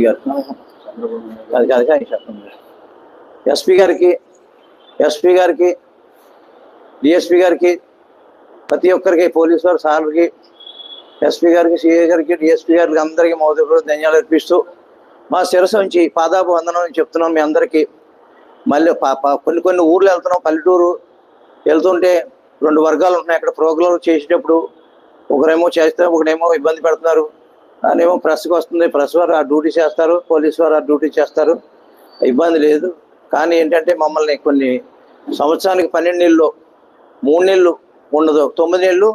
గారు అది కాదు కానీ చెప్పండి. ఎస్పీ గారికి డిఎస్పీ గారికి ప్రతి ఒక్కరికి పోలీసు వారి సార్లకి ఎస్పీ గారికి సిఐ గారికి డిఎస్పీ గారికి అందరికీ మౌదూరు ధన్యవాదాలు అర్పిస్తూ మా శిరస్సు నుంచి పాదాపు వందనం చెప్తున్నాం మీ అందరికీ. మళ్ళీ కొన్ని ఊర్లు వెళ్తున్నాం, పల్లెటూరు వెళ్తుంటే 2 వర్గాలు ఉంటున్నాయి. అక్కడ ప్రోగ్రాం చేసేటప్పుడు ఒకరేమో చేస్తే ఒకరేమో ఇబ్బంది పెడుతున్నారు. అదేమో ప్రెస్కి వస్తుంది, ప్రెస్ వారు ఆ డ్యూటీ చేస్తారు, పోలీసు వారు ఆ డ్యూటీ చేస్తారు, ఇబ్బంది లేదు. కానీ ఏంటంటే మమ్మల్ని కొన్ని సంవత్సరానికి 12 నెలలు 3 నెలలు ఉండదు, 9 నెలలు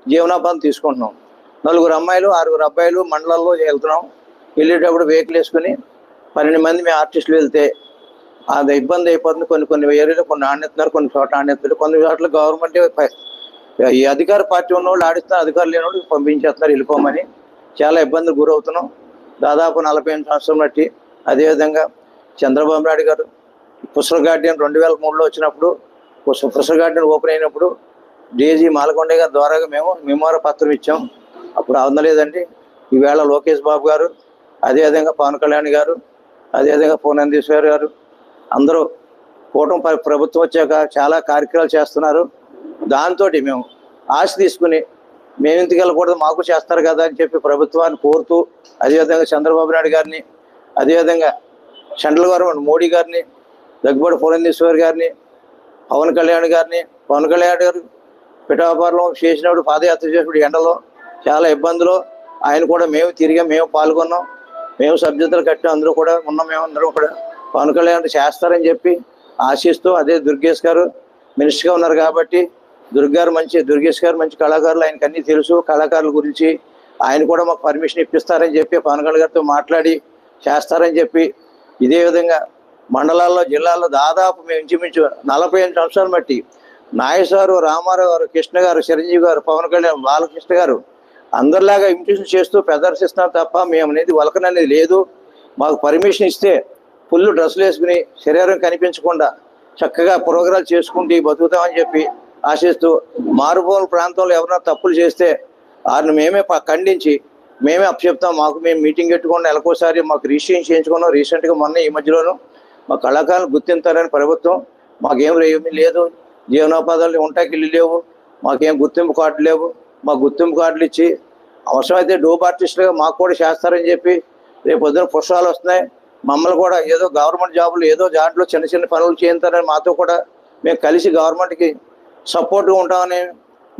జీవనోపాధి తీసుకుంటున్నాం. 4 అమ్మాయిలు 6 అబ్బాయిలు మండలాల్లో వెళ్తున్నాం. వెళ్ళేటప్పుడు వెహికల్ వేసుకుని 12 మంది మేము ఆర్టిస్టులు వెళ్తే అది ఇబ్బంది అయిపోతుంది. కొన్ని ఏరియాలో కొన్ని ఆడేస్తున్నారు, కొన్ని చోట్ల ఆడేస్తున్నారు, కొన్ని చోట్ల గవర్నమెంట్ ఈ అధికార పార్టీ ఉన్న వాళ్ళు ఆడిస్తున్నారు, అధికారులు లేని వాళ్ళు పంపించేస్తున్నారు వెళ్ళిపోమని. చాలా ఇబ్బందులు గురవుతున్నాం. దాదాపు 48 సంవత్సరం బట్టి. అదేవిధంగా చంద్రబాబు నాయుడు గారు పుష్కర గార్డెన్ 2003లో వచ్చినప్పుడు పుష్కర గార్డెన్ ఓపెన్ అయినప్పుడు డీజీ మాలకొండ గారి ద్వారా మేము మెమోరా పత్రం ఇచ్చాం. అప్పుడు అందలేదండి. ఈవేళ లోకేష్ బాబు గారు, అదేవిధంగా పవన్ కళ్యాణ్ గారు, అదేవిధంగా పూర్ణేంద్రేశ్వర్ గారు అందరూ కూటమి ప్రభుత్వం వచ్చాక చాలా కార్యక్రమాలు చేస్తున్నారు. దాంతో మేము ఆశ తీసుకుని మేము ఇంటికి వెళ్ళకూడదు, మాకు చేస్తారు కదా అని చెప్పి ప్రభుత్వాన్ని కోరుతూ, అదేవిధంగా చంద్రబాబు నాయుడు గారిని, అదేవిధంగా సెంట్రల్ గవర్నమెంట్ మోడీ గారిని, దగ్గుబాటి పూర్ణేంద్రేశ్వర్ గారిని, పవన్ కళ్యాణ్ గారు పిఠాపురంలో చేసినప్పుడు పాదయాత్ర చేసినప్పుడు ఎండలో చాలా ఇబ్బందులు ఆయన కూడా మేము తిరిగాం, మేము పాల్గొన్నాం, మేము సభ్యతలు కట్టాం, అందరూ కూడా ఉన్నాం. మేము అందరం కూడా పవన్ కళ్యాణ్ చేస్తారని చెప్పి ఆశిస్తూ, అదే దుర్గేష్ గారు మినిస్టర్గా ఉన్నారు కాబట్టి దుర్గేష్ గారు మంచి కళాకారులు, ఆయనకు అన్నీ తెలుసు కళాకారుల గురించి. ఆయన కూడా మాకు పర్మిషన్ ఇప్పిస్తారని చెప్పి పవన్ కళ్యాణ్ గారితో మాట్లాడి చేస్తారని చెప్పి, ఇదే విధంగా మండలాల్లో జిల్లాల్లో దాదాపు మేము ఇంచుమించు 48 సంవత్సరాలు బట్టి నాగేశ్వరరావు, రామారావు గారు, కృష్ణ గారు, చిరంజీవి గారు, పవన్ కళ్యాణ్, బాలకృష్ణ గారు అందరిలాగా ఇమిటేషన్ చేస్తూ ప్రదర్శిస్తున్నాం తప్ప మేము అనేది వలకననేది లేదు. మాకు పర్మిషన్ ఇస్తే ఫుల్ డ్రెస్సులు వేసుకుని శరీరం కనిపించకుండా చక్కగా ప్రోగ్రాలు చేసుకుంటూ బతుకుతామని చెప్పి ఆశిస్తూ, మారుమూల ప్రాంతంలో ఎవరైనా తప్పులు చేస్తే వారిని మేమే ఖండించి మేమే అప్పచెప్తాం. మేము మీటింగ్ పెట్టుకుని నెలకోసారి మాకు రిజిస్ట్రేషన్ చేయించుకున్నాం. రీసెంట్గా మొన్న ఈ మధ్యలోనూ మా కళాకారులు గుర్తించారని ప్రభుత్వం. మాకేమీ లేదు, జీవనోపాధాలు ఉంటాకి ఇల్లు లేవు, మాకేం గుర్తింపు కార్డులు లేవు. మాకు గుర్తింపు కార్డులు ఇచ్చి అవసరమైతే డోప్ ఆర్టిస్టులుగా మాకు కూడా చేస్తారని చెప్పి రేపు పొద్దున పుష్పాలు వస్తున్నాయి. మమ్మల్ని కూడా ఏదో గవర్నమెంట్ జాబులు ఏదో దాంట్లో చిన్న పనులు చేయించారని మాతో కూడా మేము కలిసి గవర్నమెంట్కి సపోర్ట్గా ఉంటామని.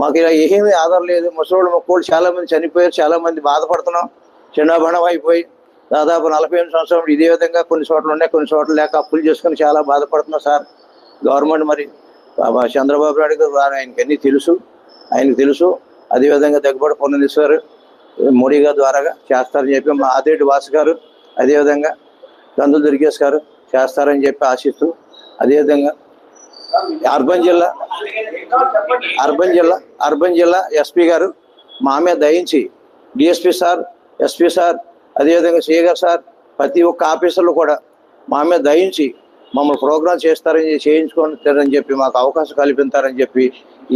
మాకు ఇలా ఏమీ ఆధారం లేదు. ముసలోళ్ళు మొక్కలు చాలామంది చనిపోయారు, చాలామంది బాధపడుతున్నాం. చిన్నబణం అయిపోయి దాదాపు 48 సంవత్సరాలు ఇదే విధంగా కొన్ని చోట్ల ఉన్నాయి, కొన్ని చోట్ల లేక అప్పులు చేసుకుని చాలా బాధపడుతున్నాం సార్. గవర్నమెంట్ మరి చంద్రబాబు నాయుడు గారు ఆయనకు తెలుసు. అదేవిధంగా దగ్గుబాటి పూర్ణేశ్వర్ మోడీ గారి ద్వారా చేస్తారని చెప్పి మా ఆదిరెడ్డి వాసు గారు, అదేవిధంగా గందుల దుర్గేష్ గారు చేస్తారని చెప్పి ఆశిస్తూ, అదేవిధంగా అర్బన్ జిల్లా ఎస్పీ గారు మా మీద దయించి డిఎస్పీ సార్, ఎస్పీ సార్, అదేవిధంగా సిఐ గారు సార్, ప్రతి ఒక్క ఆఫీసర్లు కూడా మా మీద దయించి మమ్మల్ని ప్రోగ్రాం చేయించుకుంటారని చెప్పి మాకు అవకాశం కల్పిస్తారని చెప్పి,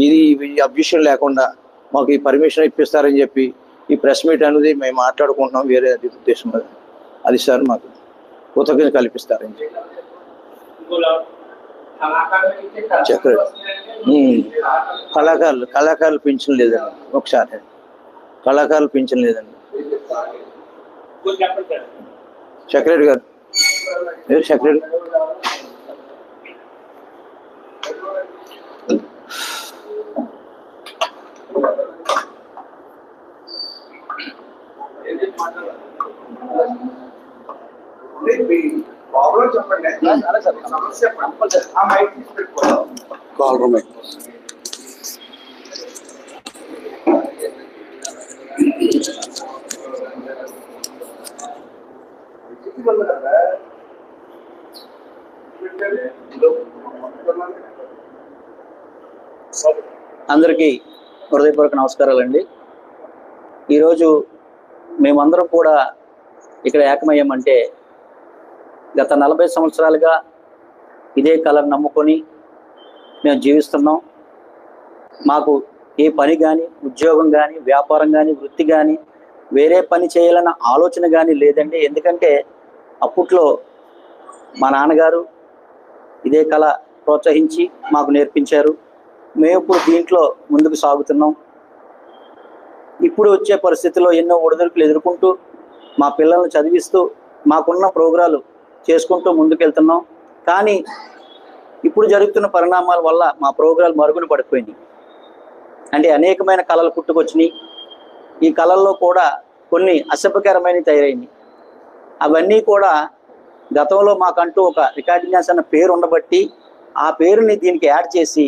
ఇది అబ్జెక్షన్ లేకుండా మాకు ఈ పర్మిషన్ ఇప్పిస్తారని చెప్పి ఈ ప్రెస్ మీట్ అనేది మేము మాట్లాడుకుంటున్నాం. వేరే ఉద్దేశం అది సార్ మాకు కృతజ్ఞత కల్పిస్తారని చెప్పి. కళాకారులు పింఛన్ లేదండి. ఒకసారి కళాకారులు పింఛన్ లేదండి. సెక్రటరీ గారు సెక్రటరీ అందరికీ హృదయపూర్వక నమస్కారాలండి. ఈరోజు మేమందరం కూడా ఇక్కడ ఏకమయ్యామంటే గత 40 సంవత్సరాలుగా ఇదే కళను నమ్ముకొని మేము జీవిస్తున్నాం. మాకు ఏ పని కానీ, ఉద్యోగం కానీ, వ్యాపారం కానీ, వృత్తి కానీ, వేరే పని చేయాలన్న ఆలోచన కానీ లేదండి. ఎందుకంటే అప్పట్లో మా నాన్నగారు ఇదే కళ ప్రోత్సహించి మాకు నేర్పించారు. మేము ఇప్పుడు దీంట్లో ముందుకు సాగుతున్నాం. ఇప్పుడు వచ్చే పరిస్థితుల్లో ఎన్నో ఒడిదుడుకులు ఎదుర్కొంటూ మా పిల్లల్ని చదివిస్తూ మాకున్న ప్రోగ్రాలు చేసుకుంటూ ముందుకెళ్తున్నాం. కానీ ఇప్పుడు జరుగుతున్న పరిణామాల వల్ల మా ప్రోగ్రాలు మరుగున పడిపోయినాయి. అంటే అనేకమైన కళలు పుట్టుకొచ్చినాయి. ఈ కళల్లో కూడా కొన్ని అసభ్యకరమైనవి తయారైనాయి. అవన్నీ కూడా గతంలో మాకంటూ ఒక రికార్డింగ్ డాన్స్ అన్న పేరు ఉండబట్టి ఆ పేరుని దీనికి యాడ్ చేసి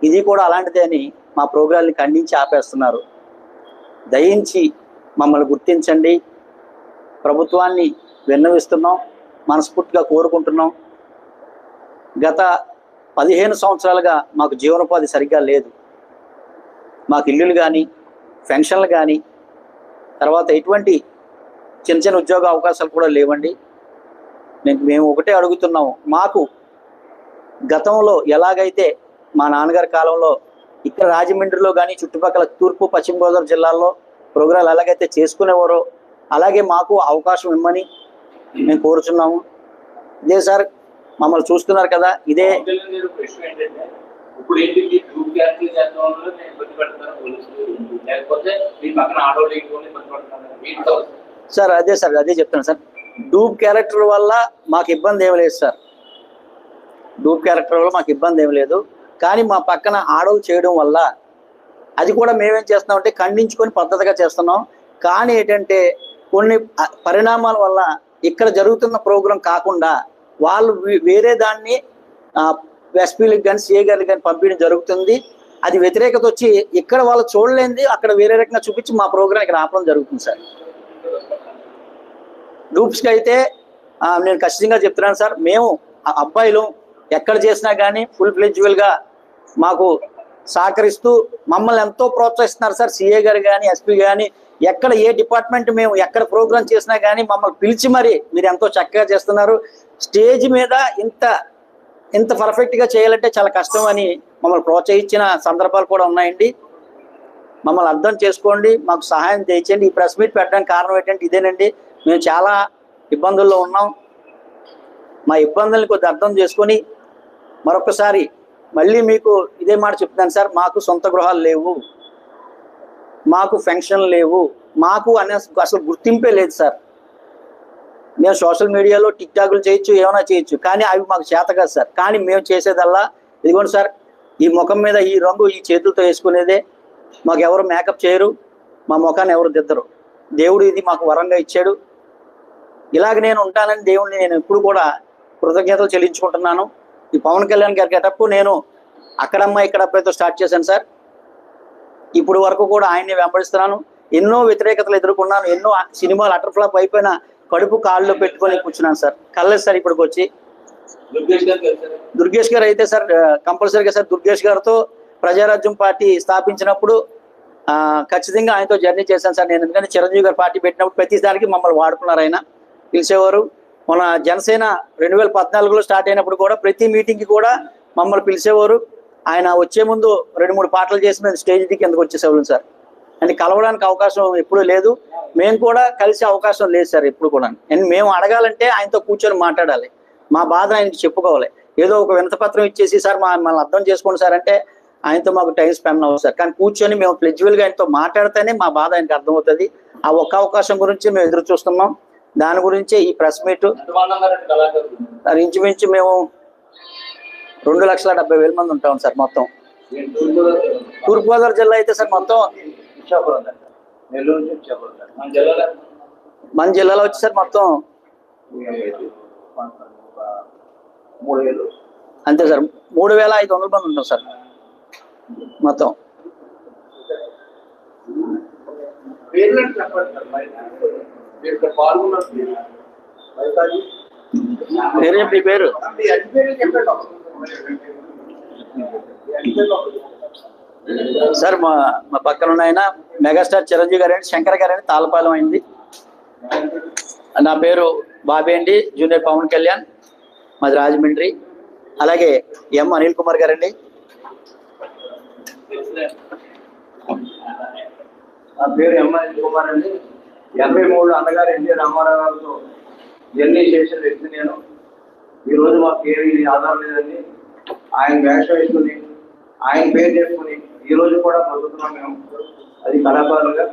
ఇది కూడా అలాంటిదే అని మా ప్రోగ్రాల్ని ఖండించి ఆపేస్తున్నారు. దయించి మమ్మల్ని గుర్తించండి. ప్రభుత్వాన్ని విన్నవిస్తున్నాం, మనస్ఫూర్తిగా కోరుకుంటున్నాం. గత 15 సంవత్సరాలుగా మాకు జీవనోపాధి సరిగ్గా లేదు. మాకు ఇల్లులు కానీ పెన్షన్లు కానీ తర్వాత ఎటువంటి చిన్న చిన్న ఉద్యోగ అవకాశాలు కూడా లేవండి. మేము ఒకటే అడుగుతున్నాము, మాకు గతంలో ఎలాగైతే మా నాన్నగారి కాలంలో ఇక్కడ రాజమండ్రిలో కానీ చుట్టుపక్కల తూర్పు పశ్చిమ గోదావరి జిల్లాల్లో ప్రోగ్రాలు ఎలాగైతే చేసుకునేవారో అలాగే మాకు అవకాశం ఇమ్మని మేము కోరుచున్నాము. ఇదే సార్ మమ్మల్ని చూస్తున్నారు కదా, ఇదే సార్. అదే చెప్తాను సార్. డూప్ క్యారెక్టర్ వల్ల మాకు ఇబ్బంది ఏమి లేదు సార్. డూప్ క్యారెక్టర్ వల్ల మాకు ఇబ్బంది ఏమి లేదు. కానీ మా పక్కన ఆడవాళ్ళు చేయడం వల్ల అది కూడా మేమేం చేస్తున్నామంటే ఖండించుకొని పద్ధతిగా చేస్తున్నాం. కానీ ఏంటంటే కొన్ని పరిణామాల వల్ల ఇక్కడ జరుగుతున్న ప్రోగ్రాం కాకుండా వాళ్ళు వేరే దాన్ని ఎస్పీలకు కానీ సిఏ గారికి కానీ పంపించడం జరుగుతుంది. అది వ్యతిరేకత వచ్చి ఇక్కడ వాళ్ళు చూడలేనిది అక్కడ వేరే రకంగా చూపించి మా ప్రోగ్రాం ఇక్కడ ఆపడం జరుగుతుంది సార్. గ్రూప్స్కి అయితే నేను ఖచ్చితంగా చెప్తున్నాను సార్, మేము అబ్బాయిలు ఎక్కడ చేసినా కానీ ఫుల్ ఫ్లెడ్జువల్గా మాకు సహకరిస్తూ మమ్మల్ని ఎంతో ప్రోత్సహిస్తున్నారు సార్. సిఏ గారు కానీ ఎస్పీ కానీ ఎక్కడ ఏ డిపార్ట్మెంట్ మేము ఎక్కడ ప్రోగ్రాం చేసినా కానీ మమ్మల్ని పిలిచి మరి మీరు ఎంతో చక్కగా చేస్తున్నారు, స్టేజ్ మీద ఇంత పర్ఫెక్ట్గా చేయాలంటే చాలా కష్టం అని మమ్మల్ని ప్రోత్సహించిన సందర్భాలు కూడా ఉన్నాయండి. మమ్మల్ని అర్థం చేసుకోండి, మాకు సహాయం చేయండి. ఈ ప్రెస్ మీట్ పెట్టడానికి కారణం ఏంటంటే ఇదేనండి, మేము చాలా ఇబ్బందుల్లో ఉన్నాం. మా ఇబ్బందుల్ని కొద్దిగా అర్థం చేసుకొని మరొకసారి మళ్ళీ మీకు ఇదే మాట చెప్తాను సార్, మాకు సొంత గృహాలు లేవు, మాకు పెన్షన్లు లేవు, మాకు అసలు గుర్తింపే లేదు సార్. మేము సోషల్ మీడియాలో టిక్ టాక్లు చేయొచ్చు, ఏమైనా చేయొచ్చు, కానీ అవి మాకు చేత కాదు సార్. కానీ మేము చేసేదల్లా ఇదిగోండి సార్, ఈ ముఖం మీద ఈ రంగు ఈ చేతులతో వేసుకునేదే. మాకు ఎవరు మేకప్ చేయరు, మా ముఖాన్ని ఎవరు దిద్దరు. దేవుడు ఇది మాకు వరంగా ఇచ్చాడు. ఇలాగ నేను ఉంటానని దేవుడిని నేను ఎప్పుడు కూడా కృతజ్ఞతలు చెల్లించుకుంటున్నాను. ఈ పవన్ కళ్యాణ్ గారి గెటప్ నేను అక్కడమ్మ ఇక్కడ అబ్బాయితో స్టార్ట్ చేశాను సార్. ఇప్పుడు వరకు కూడా ఆయన్ని వెంబడిస్తున్నాను. ఎన్నో వ్యతిరేకతలు ఎదుర్కొన్నాను. ఎన్నో సినిమాలు అటర్ ఫ్లాప్ అయిపోయిన కడుపు కాళ్ళలో పెట్టుకొని కూర్చున్నాను సార్. కళ్ళదు సార్ ఇప్పటికి వచ్చి. దుర్గేష్ గారు అయితే సార్ కంపల్సరీగా సార్ దుర్గేష్ గారితో ప్రజారాజ్యం పార్టీ స్థాపించినప్పుడు ఖచ్చితంగా ఆయనతో జర్నీ చేశాను సార్ నేను. ఎందుకంటే చిరంజీవి గారు పార్టీ పెట్టినప్పుడు ప్రతిదానికి మమ్మల్ని వాడుకున్నారు, ఆయన పిలిచేవారు. మన జనసేన 2014లో స్టార్ట్ అయినప్పుడు కూడా ప్రతి మీటింగ్కి కూడా మమ్మల్ని పిలిచేవారు. ఆయన వచ్చే ముందు 2-3 పాటలు చేసి మేము స్టేజ్ దిగి ఎందుకు వచ్చేసేవాళ్ళం సార్. అంటే కలవడానికి అవకాశం ఎప్పుడూ లేదు, మేము కూడా కలిసే అవకాశం లేదు సార్ ఎప్పుడు కూడా. అండ్ మేము అడగాలంటే ఆయనతో కూర్చొని మాట్లాడాలి, మా బాధను ఆయనకి చెప్పుకోవాలి. ఏదో ఒక వినతపత్రం ఇచ్చేసి సార్ మమ్మల్ని అర్థం చేసుకోండి సార్ అంటే ఆయనతో మాకు టైం స్పెండ్ అవ్వదు సార్. కానీ కూర్చొని మేము ఫ్లెక్సిబుల్గా ఆయనతో మాట్లాడితేనే మా బాధ ఆయనకు అర్థమవుతుంది. ఆ ఒక్క అవకాశం గురించి మేము ఎదురు చూస్తున్నాం. దాని గురించే ఈ ప్రెస్ మీట్. ఇంచుమించు మేము 2,70,000 మంది ఉంటాం సార్ మొత్తం. తూర్పుగోదావరి జిల్లా అయితే సార్ మొత్తం మన జిల్లాలో వచ్చి సార్ మొత్తం 3,000 అంతే సార్. 3,500 మంది ఉంటాం సార్ మొత్తం. పేరు పేరు సార్ మా పక్కన ఉన్న ఆయన మెగాస్టార్ చిరంజీవి గారు అండి, శంకర్ గారు అండి, తాళపాలెం అయింది. నా పేరు బాబీ అండి, జూనియర్ పవన్ కళ్యాణ్, మాది రాజమండ్రి. అలాగే ఎం అనిల్ కుమార్ గారండి. నా పేరు ఎం అనిల్ కుమార్ అండి. 83 అన్నగారు ఎన్టీ రామారావు గారితో ఇవన్నీ చేసిన వ్యక్తి నేను. ఈరోజు మాకు ఏమి ఆధారం లేదండి. ఆయన వేషం వేసుకుని ఆయన పేరు చేసుకుని ఈరోజు కూడా బతుకుతున్నాం మేము. అది కళాకారులుగా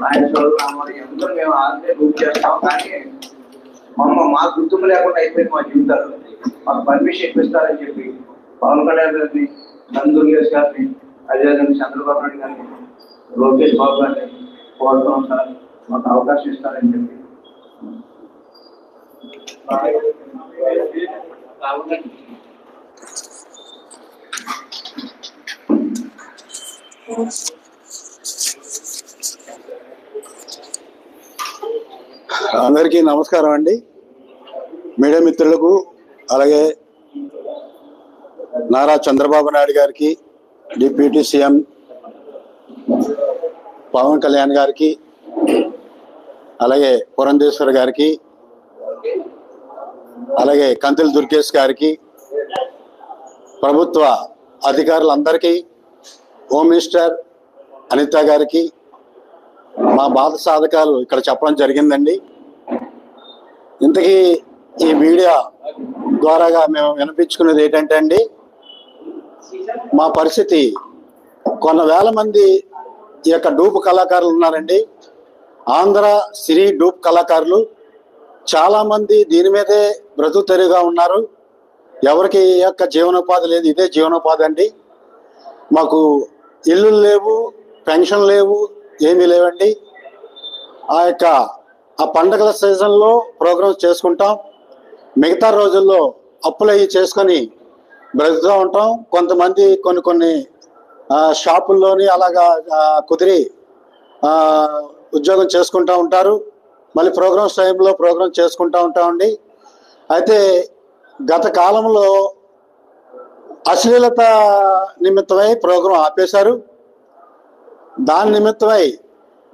ఆయన చదువుతున్నామని అందరూ మేము ఆంధ్రే బుక్ చేస్తాం. కానీ మా గుర్తుకు లేకుండా అయిపోయింది మా జీవితాలు. మాకు పర్మిషన్ ఇప్పిస్తారని చెప్పి పవన్ కళ్యాణ్ గారిని, దుర్గేష్ గారిని, అదేవిధంగా చంద్రబాబు నాయుడు గారిని, లోకేష్ బాబు గారిని కోరుతున్నాం సార్, మాకు అవకాశం ఇస్తారని చెప్పి. అందరికీ నమస్కారం అండి. మీడియా మిత్రులకు, అలాగే నారా చంద్రబాబు నాయుడు గారికి, డిప్యూటీ సీఎం పవన్ కళ్యాణ్ గారికి, అలాగే పురంధేశ్వర్ గారికి, అలాగే కందుల దుర్గేష్ గారికి, ప్రభుత్వ అధికారులందరికీ, హోమ్ మినిస్టర్ అనిత గారికి మా బాధ సాధకాలు ఇక్కడ చెప్పడం జరిగిందండి. ఇంతకీ ఈ మీడియా ద్వారాగా మేము వినిపించుకునేది ఏంటంటే అండి, మా పరిస్థితి కొన్ని వేల మంది ఈ యొక్క డూపు కళాకారులు ఉన్నారండి. ఆంధ్ర సినీ డూప్ కళాకారులు చాలామంది దీని మీదే బ్రతుకు తెరుగా ఉన్నారు. ఎవరికి ఈ యొక్క జీవనోపాధి లేదు, ఇదే జీవనోపాధి అండి. మాకు ఇల్లు లేవు, పెన్షన్ లేవు, ఏమీ లేవండి. ఆ పండగల సీజన్లో ప్రోగ్రామ్స్ చేసుకుంటాం. మిగతా రోజుల్లో అప్పులు అవి చేసుకొని బ్రతుకుతూ ఉంటాం. కొంతమంది కొన్ని షాపుల్లోని అలాగా కుదిరి ఉద్యోగం చేసుకుంటూ ఉంటారు. మళ్ళీ ప్రోగ్రామ్స్ టైంలో ప్రోగ్రామ్ చేసుకుంటూ ఉంటామండి. అయితే గత కాలంలో అశ్లీలత నిమిత్తమై ప్రోగ్రాం ఆపేశారు. దాని నిమిత్తమై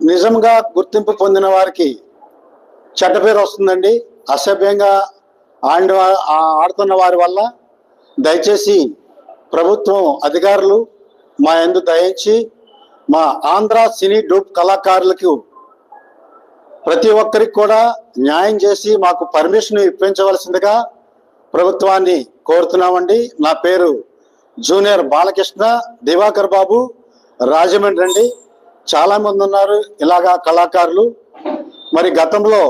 నిజంగా గుర్తింపు పొందిన వారికి చెడ్డ పేరు వస్తుందండి. అసభ్యంగా ఆడుతున్న వారి వల్ల దయచేసి ప్రభుత్వం అధికారులు మా యందు దయించి మా ఆంధ్ర సినీ డూప్ కళాకారులకు ప్రతి ఒక్కరికి కూడా న్యాయం చేసి మాకు పర్మిషన్ ఇప్పించవలసిందిగా ప్రభుత్వాన్ని కోరుతున్నామండి. నా పేరు జూనియర్ బాలకృష్ణ, దివాకర్ బాబు, రాజమండ్రి అండి. చాలామంది ఉన్నారు ఇలాగా కళాకారులు. మరి గతంలో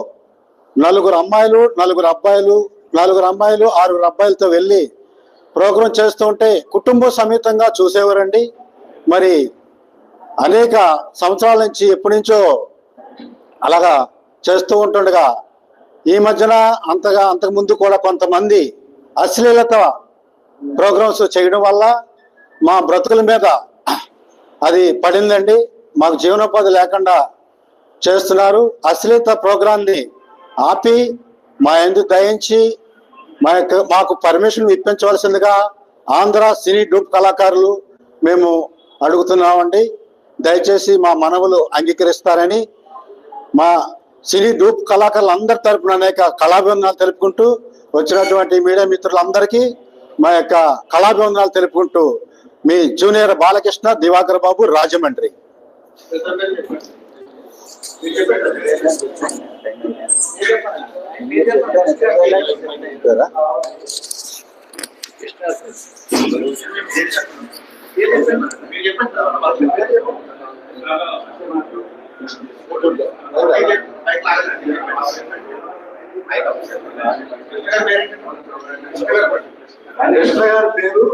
4 అమ్మాయిలు 4 అబ్బాయిలు, 4 అమ్మాయిలు 6 అబ్బాయిలతో వెళ్ళి ప్రోగ్రాం చేస్తూ ఉంటే కుటుంబ సమేతంగా చూసేవారండి. మరి అనేక సంవత్సరాల నుంచి ఎప్పటి నుంచో అలాగా చేస్తూ ఉంటుండగా ఈ మధ్యన అంతకుముందు కూడా కొంతమంది అశ్లీలత ప్రోగ్రామ్స్ చేయడం వల్ల మా బ్రతుకుల మీద అది పడిందండి. మాకు జీవనోపాధి లేకుండా చేస్తున్నారు. అశ్లీలత ప్రోగ్రాన్ని ఆపి మా యందు దయించి మాకు పర్మిషన్ ఇప్పించవలసిందిగా ఆంధ్ర సినీ డూప్ కళాకారులు మేము అడుగుతున్నామండి. దయచేసి మా మనవులు అంగీకరిస్తారని మా సినీ డూప్ కళాకారులు అందరి తరపున అనేక కళాభివందనాలు తెలుపుకుంటూ, వచ్చినటువంటి మీడియా మిత్రులందరికీ మా యొక్క కళాభివందనాలు తెలుపుకుంటూ మీ జూనియర్ బాలకృష్ణ, దివాకర్ బాబు, రాజమండ్రి. కృష్ణ గారి పేరు